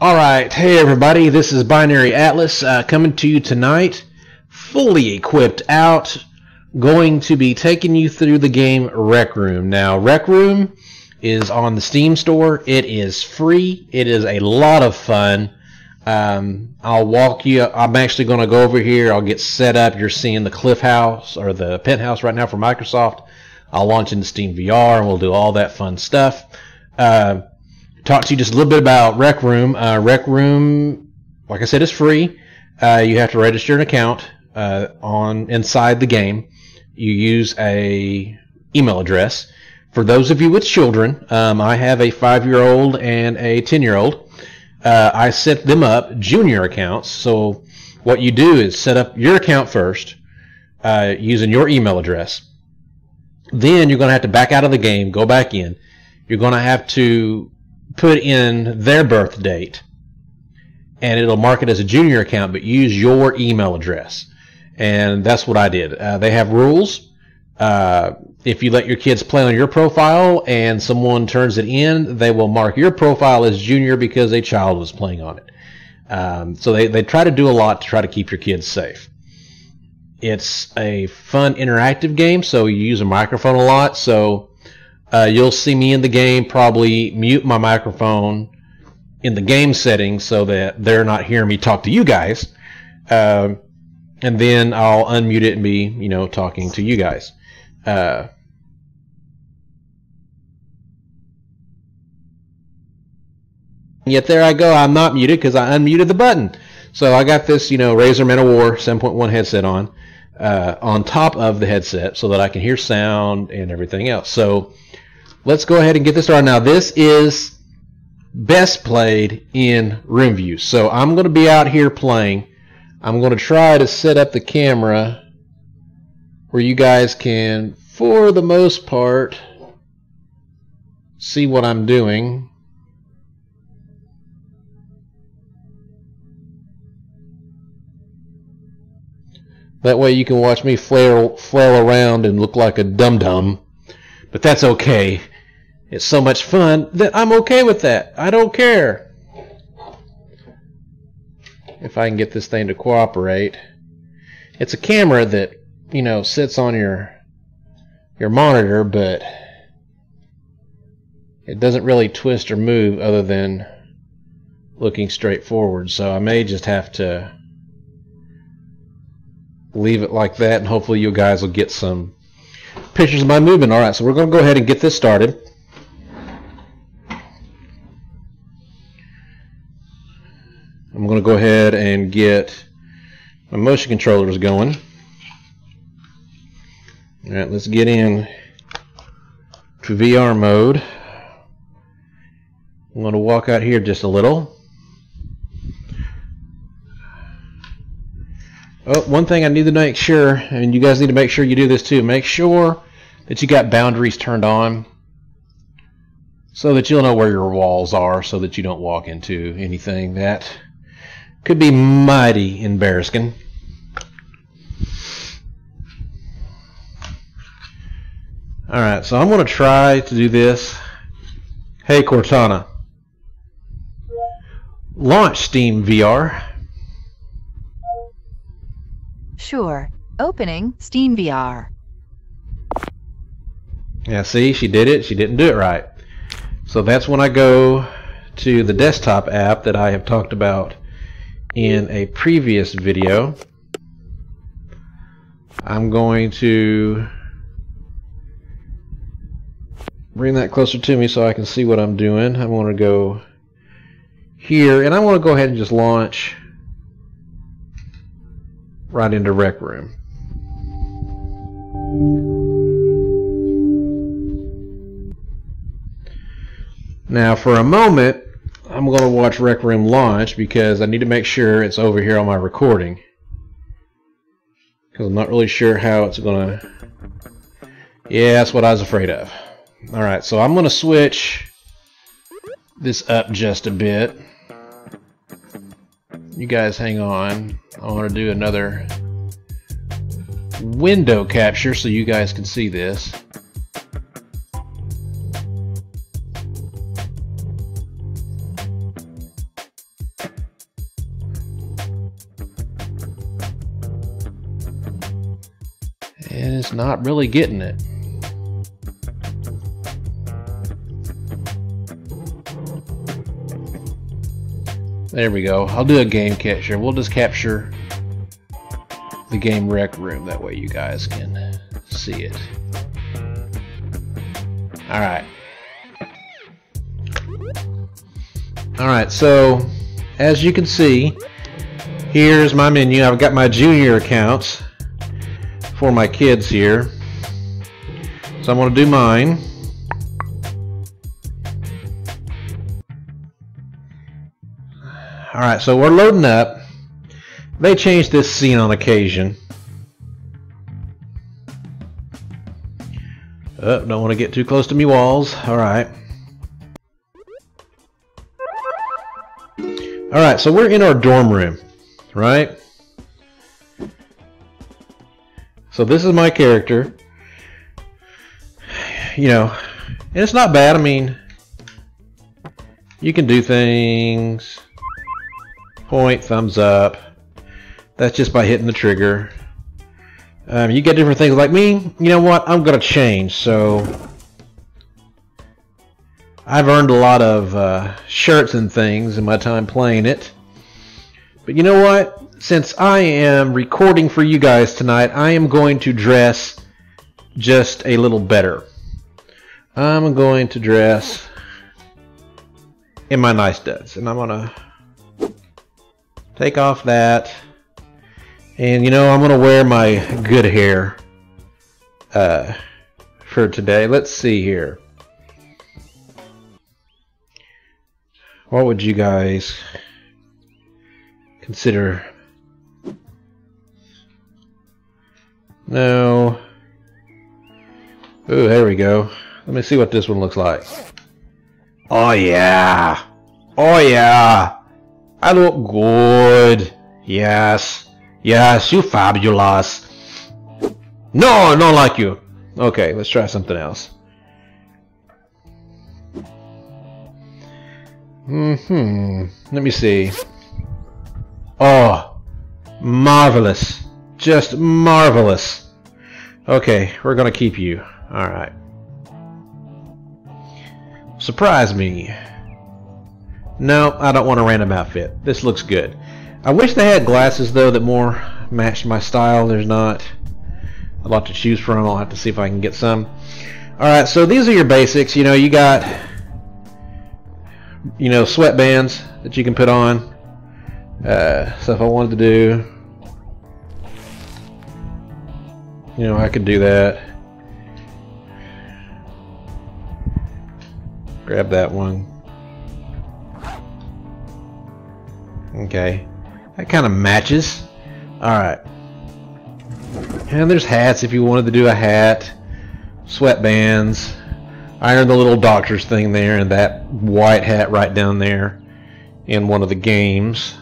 Alright, hey everybody, this is Binary Atlas coming to you tonight, fully equipped out, going to be taking you through the game Rec Room. Now, Rec Room is on the Steam store. It is free. It is a lot of fun. I'll walk you, I'm actually going to go over here, I'll get set up. You're seeing the Cliff House, or the Penthouse right now for Microsoft. I'll launch into Steam VR and we'll do all that fun stuff. Talk to you just a little bit about Rec Room. Rec Room, like I said, is free. You have to register an account inside the game. You use a email address. For those of you with children, I have a 5-year-old and a 10-year-old. I set them up junior accounts. So what you do is set up your account first using your email address. Then you're going to have to back out of the game, go back in. You're going to have to put in their birth date, and it'll mark it as a junior account, but use your email address. And that's what I did. They have rules. If you let your kids play on your profile and someone turns it in, they will mark your profile as junior because a child was playing on it. So they try to do a lot to try to keep your kids safe. It's a fun interactive game, so you use a microphone a lot. So you'll see me in the game probably mute my microphone in the game settings so that they're not hearing me talk to you guys. And then I'll unmute it and be, talking to you guys. Yet there I go, I'm not muted because I unmuted the button. So I got this, Razer Man-O-War 7.1 headset on top of the headset so that I can hear sound and everything else. So let's go ahead and get this started. Now, this is best played in room view. So I'm going to be out here playing. I'm going to try to set up the camera where you guys can, for the most part, see what I'm doing. That way you can watch me flail around and look like a dum-dum. But that's okay. It's so much fun that I'm okay with that. I don't care. If I can get this thing to cooperate. It's a camera that, sits on your monitor, but it doesn't really twist or move other than looking straight forward. So I may just have to leave it like that, and hopefully you guys will get some pictures of my movement. Alright, so we're going to go ahead and get this started. I'm going to go ahead and get my motion controllers going. Alright, let's get in to VR mode. I'm going to walk out here just a little. Oh, one thing I need to make sure, and you guys need to make sure you do this too, make sure that you got boundaries turned on so that you'll know where your walls are so that you don't walk into anything that could be mighty embarrassing. Alright, so I'm going to try to do this. Hey Cortana, launch Steam VR. Sure. Opening Steam VR. Yeah, see, she did it. She didn't do it right. So that's when I go to the desktop app that I have talked about in a previous video. I'm going to bring that closer to me so I can see what I'm doing. I want to go here, and I want to go ahead and just launch right into Rec Room. Now for a moment I'm going to watch Rec Room launch because I need to make sure it's over here on my recording, because I'm not really sure how it's going to... Yeah, that's what I was afraid of. Alright, so I'm going to switch this up just a bit. You guys hang on. I want to do another window capture so you guys can see this. And it's not really getting it. There we go. I'll do a game capture. We'll just capture the game rec room. That way you guys can see it. Alright. Alright, so as you can see, here's my menu. I've got my junior accounts for my kids here. So I'm going to do mine. Alright, so we're loading up. They changed this scene on occasion. Oh, don't want to get too close to me walls. Alright. Alright, so we're in our dorm room, right? So this is my character. You know, and it's not bad. I mean, you can do things. Point, thumbs up. That's just by hitting the trigger. You get different things. Like me, you know what? I'm gonna change. So I've earned a lot of shirts and things in my time playing it. But you know what? Since I am recording for you guys tonight, I am going to dress just a little better. I'm going to dress in my nice duds, and I'm gonna take off that, and you know, I'm gonna wear my good hair for today. Let's see here. What would you guys consider? No. Ooh, there we go. Let me see what this one looks like. Oh yeah. Oh yeah. I look good. Yes. Yes, you fabulous. No, not like you. Okay, let's try something else. Let me see. Oh, marvelous. Just marvelous. Okay, we're gonna keep you. Alright. Surprise me. No, I don't want a random outfit. This looks good. I wish they had glasses though that more matched my style. There's not a lot to choose from. I'll have to see if I can get some. Alright, so these are your basics. You know, you got, you know, sweatbands that you can put on. So if I wanted to do, you know, I could do that. Grab that one. Okay, that kind of matches. Alright. And there's hats if you wanted to do a hat. Sweatbands. Iron the little doctor's thing there, and that white hat right down there in one of the games.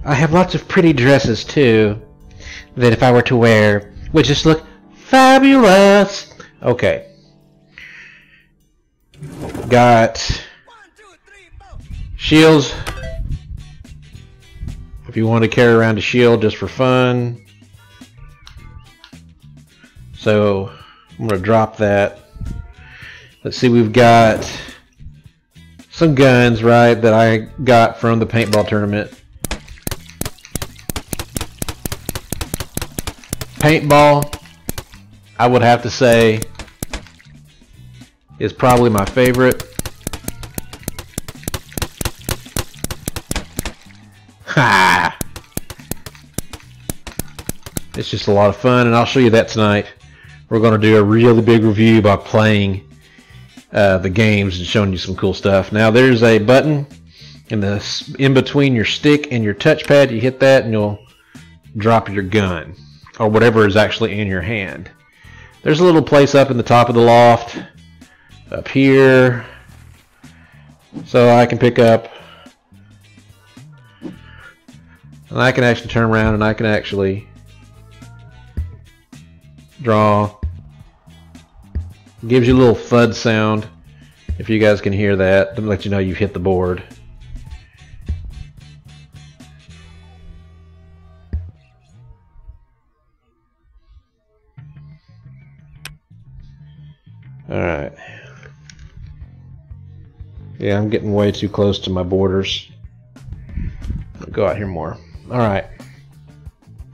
I have lots of pretty dresses too that if I were to wear would just look fabulous. Okay. Got shields. If you want to carry around a shield just for fun. So I'm going to drop that. Let's see, we've got some guns, right, that I got from the paintball tournament. Paintball, I would have to say, is probably my favorite. Ha! It's just a lot of fun, and I'll show you that tonight. We're going to do a really big review by playing the games and showing you some cool stuff. Now there's a button in between your stick and your touchpad. You hit that and you'll drop your gun or whatever is actually in your hand. There's a little place up in the top of the loft up here, so I can pick up, and I can actually turn around and I can actually draw. Gives you a little thud sound if you guys can hear that to let you know you've hit the board. Alright. Yeah, I'm getting way too close to my borders. I'll go out here more. Alright.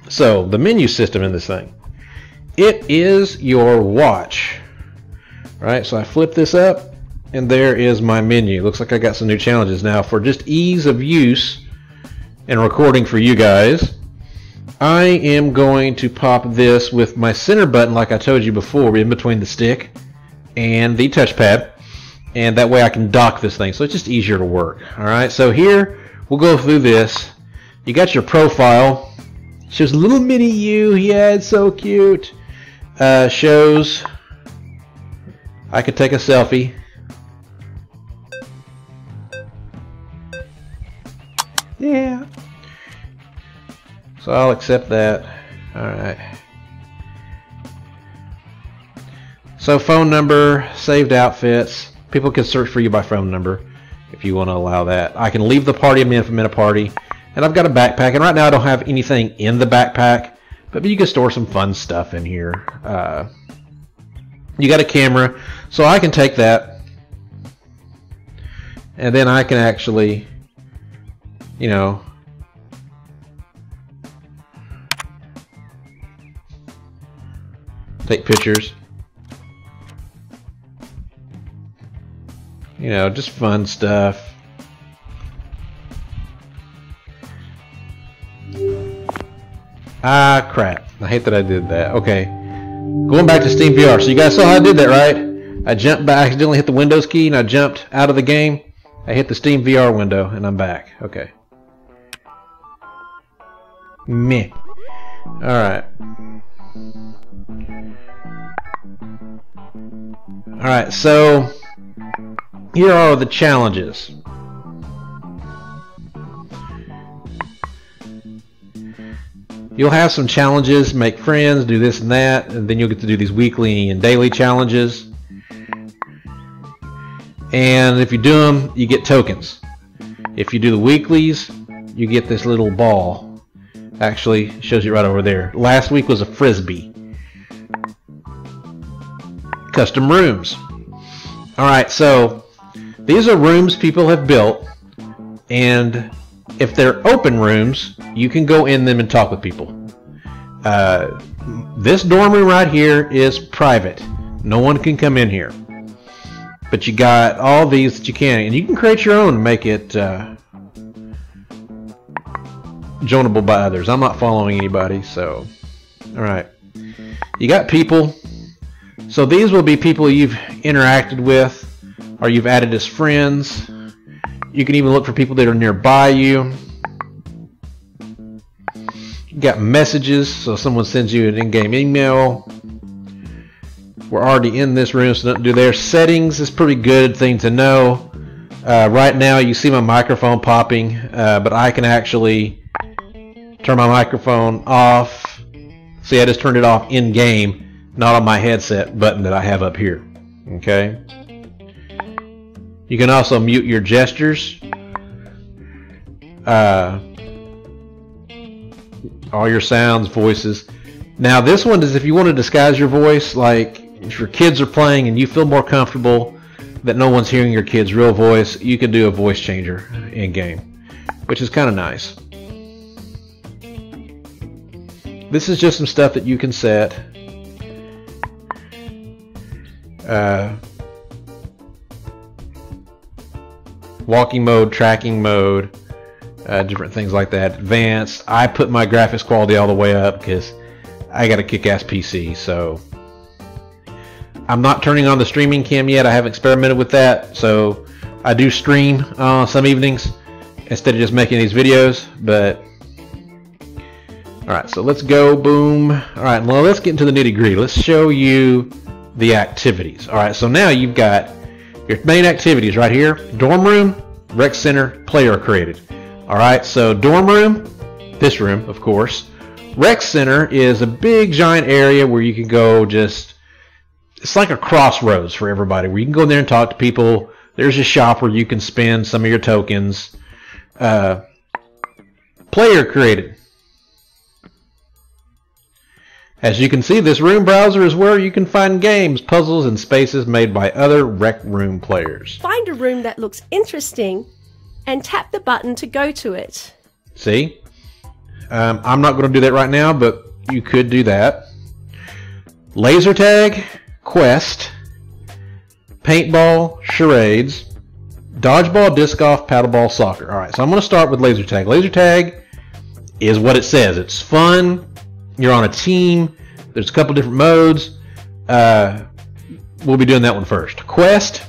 So, the menu system in this thing. It is your watch. Right, so I flip this up, and there is my menu. Looks like I got some new challenges. Now, for just ease of use and recording for you guys, I am going to pop this with my center button, like I told you before, in between the stick and the touchpad, and that way I can dock this thing, so it's just easier to work. Alright, so here we'll go through this. You got your profile. Shows a little mini you. Yeah, it's so cute. Shows I could take a selfie. Yeah. So I'll accept that. Alright. So phone number, saved outfits. People can search for you by phone number if you want to allow that. I can leave the party I'm in if I'm in a party. And I've got a backpack, and right now I don't have anything in the backpack, but you can store some fun stuff in here. You got a camera, so I can take that, and then I can actually, you know, take pictures. You know, just fun stuff. Ah, crap. I hate that I did that. Okay. Going back to Steam VR. So you guys saw how I did that, right? I jumped back, I accidentally hit the Windows key, and I jumped out of the game. I hit the Steam VR window, and I'm back. Okay. Meh. Alright. Alright, so here are the challenges. You'll have some challenges, make friends, do this and that, and then you'll get to do these weekly and daily challenges. And if you do them, you get tokens. If you do the weeklies, you get this little ball. Actually, it shows you right over there. Last week was a frisbee. Custom rooms. Alright, so these are rooms people have built, and if they're open rooms, you can go in them and talk with people. This dorm room right here is private. No one can come in here. But you got all these that you can, and you can create your own and make it joinable by others. I'm not following anybody, so alright. You got people. So these will be people you've interacted with, or you've added as friends. You can even look for people that are nearby you. You got messages, so someone sends you an in-game email. We're already in this room, so don't do their settings. Is a pretty good thing to know. Right now you see my microphone popping, but I can actually turn my microphone off. See, I just turned it off in-game, not on my headset button that I have up here. Okay. You can also mute your gestures. All your sounds, voices. Now this one is if you want to disguise your voice, like if your kids are playing and you feel more comfortable that no one's hearing your kid's real voice, you can do a voice changer in game, which is kind of nice. This is just some stuff that you can set. Walking mode, tracking mode, different things like that. Advanced. I put my graphics quality all the way up because I got a kick-ass PC, so I'm not turning on the streaming cam yet. I haven't experimented with that, so I do stream some evenings instead of just making these videos. But alright, so let's go. Boom. Alright, well, let's get into the nitty-gritty. Let's show you the activities. Alright, so now you've got your main activities right here. Dorm room, rec center, player created. Alright, so dorm room, this room, of course. Rec center is a big giant area where you can go just, it's like a crossroads for everybody, where you can go there and talk to people. There's a shop where you can spend some of your tokens. Player created. As you can see, this room browser is where you can find games, puzzles, and spaces made by other Rec Room players. Find a room that looks interesting and tap the button to go to it. See? I'm not going to do that right now, but you could do that. Laser tag, quest, paintball, charades, dodgeball, disc golf, paddleball, soccer. Alright, so I'm going to start with laser tag. Laser tag is what it says. It's fun. You're on a team. There's a couple different modes. We'll be doing that one first. Quest.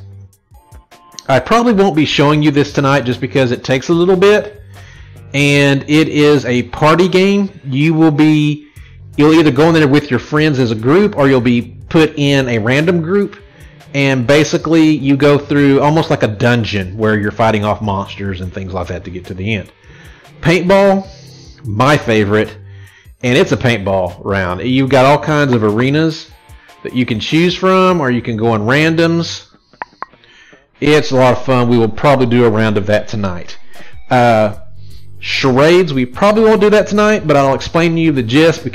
I probably won't be showing you this tonight just because it takes a little bit. And it is a party game. You'll either go in there with your friends as a group, or you'll be put in a random group. And basically you go through almost like a dungeon where you're fighting off monsters and things like that to get to the end. Paintball, my favorite. And it's a paintball round. You've got all kinds of arenas that you can choose from, or you can go in randoms. It's a lot of fun. We will probably do a round of that tonight. Charades, we probably won't do that tonight, but I'll explain to you the gist